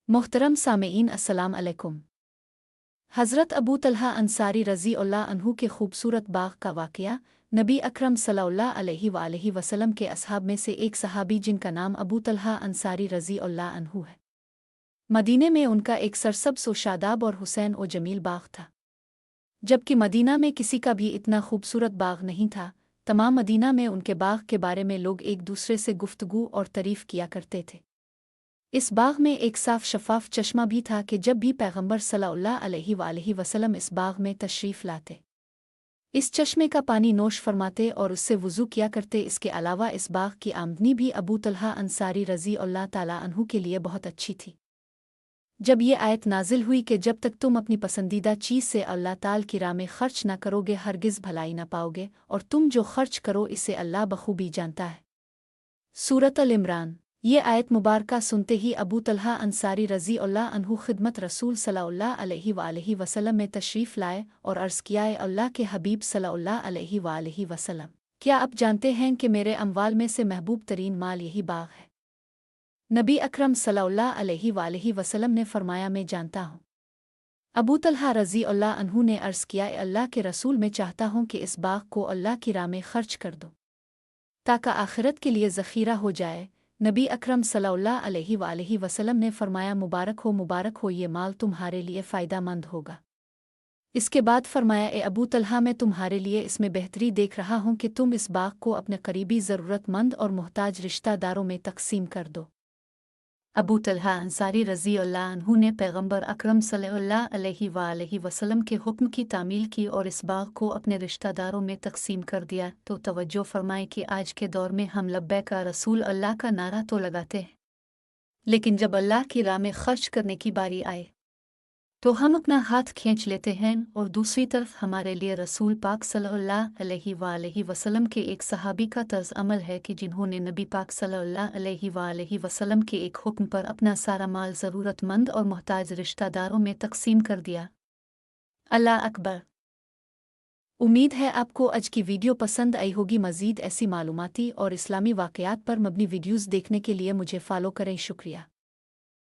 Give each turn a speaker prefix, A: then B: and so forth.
A: मोहतरम सामेईन अस्सलाम अलैकुम। हज़रत अबू तलहा अंसारी रज़ी अल्लाह अन्हु के खूबसूरत बाग़ का वाक़या। नबी अकरम सल्लल्लाहु अलैहि वसल्लम के असहाब में से एक सहाबी जिनका नाम अबू तलहा अंसारी रज़ी अल्लाह अन्हु है। मदीने में उनका एक सरसब्ज़ व शादाब और हुसैन व जमील बाग़ था। जबकि मदीना में किसी का भी इतना खूबसूरत बाग़ नहीं था। तमाम मदीना में उनके बाग़ के बारे में लोग एक दूसरे से गुफ्तगू और तारीफ़ किया करते थे। इस बाग़ में एक साफ शफ़ाफ चश्मा भी था कि जब भी पैगंबर सल्लल्लाहु अलैहि वसल्लम इस बाग़ में तशरीफ़ लाते, इस चश्मे का पानी नोश फरमाते और उससे वुज़ू किया करते। इसके अलावा इस बाग़ की आमदनी भी अबू तलहा अंसारी रज़ी अल्लाह ताला अन्हु के लिए बहुत अच्छी थी। जब ये आयत नाजिल हुई कि जब तक तुम अपनी पसंदीदा चीज़ से अल्लाह ताल की राह में खर्च न करोगे हरगिज़ भलाई न पाओगे, और तुम जो खर्च करो इसे अल्लाह बखूबी जानता है। सूरत अल इमरान। ये आयत मुबारका सुनते ही अबू तलहा अंसारी रज़ी अल्लाह अन्हु खिदमत रसूल सल्लल्लाहु अलैहि वसल्लम में तशरीफ़ लाए और अर्ज़ किया, अल्लाह के हबीब सल्लल्लाहु अलैहि वसल्लम, क्या आप जानते हैं कि मेरे अमवाल में से महबूब तरीन माल यही बाग़ है? नबी अकरम सल्लल्लाहु अलैहि वसल्लम ने फरमाया, मैं जानता हूँ। अबू तलहा रज़ी अल्लाह अन्हु ने अर्ज़ किया, अल्लाह के रसूल, मैं चाहता हूँ कि इस बाग़ को अल्लाह की राह में खर्च कर दो ताकि आखिरत के लिए ज़ख़ीरा हो जाए। नबी अकरम सल्लल्लाहु अलैहि वसल्लम ने फरमाया, मुबारक हो, ये माल तुम्हारे लिए फ़ायदामंद होगा। इसके बाद फरमाया, अबू तलहा, मैं तुम्हारे लिए इसमें बेहतरी देख रहा हूँ कि तुम इस बाग़ को अपने करीबी ज़रूरतमंद और मोहताज रिश्तेदारों में तक़सीम कर दो। अबू तलहा अंसारी रज़ी अल्लाह अन्हु ने पैगंबर अकरम सल्लल्लाहु अलैहि वसल्लम के हुक्म की तामील की और इस बाग़ को अपने रिश्तेदारों में तक़सीम कर दिया। तो तवज्जो फरमाएं कि आज के दौर में हम लब्बैक रसूल अल्लाह का नारा तो लगाते हैं, लेकिन जब अल्लाह की राह में खर्च करने की बारी आए तो हम अपना हाथ खींच लेते हैं। और दूसरी तरफ हमारे लिए रसूल पाक सल्लल्लाहु अलैहि वसल्लम के एक सहाबी का तर्ज अमल है कि जिन्होंने नबी पाक सल्लल्लाहु अलैहि वसल्लम के एक हुक्म पर अपना सारा माल ज़रूरतमंद और मोहताज रिश्तेदारों में तक़सीम कर दिया। अल्लाह अकबर। उम्मीद है आपको आज की वीडियो पसंद आई होगी। मज़ीद ऐसी मालूमाती और इस्लामी वाक़यात पर मबनी वीडियोज़ देखने के लिए मुझे फ़ॉलो करें। शुक्रिया।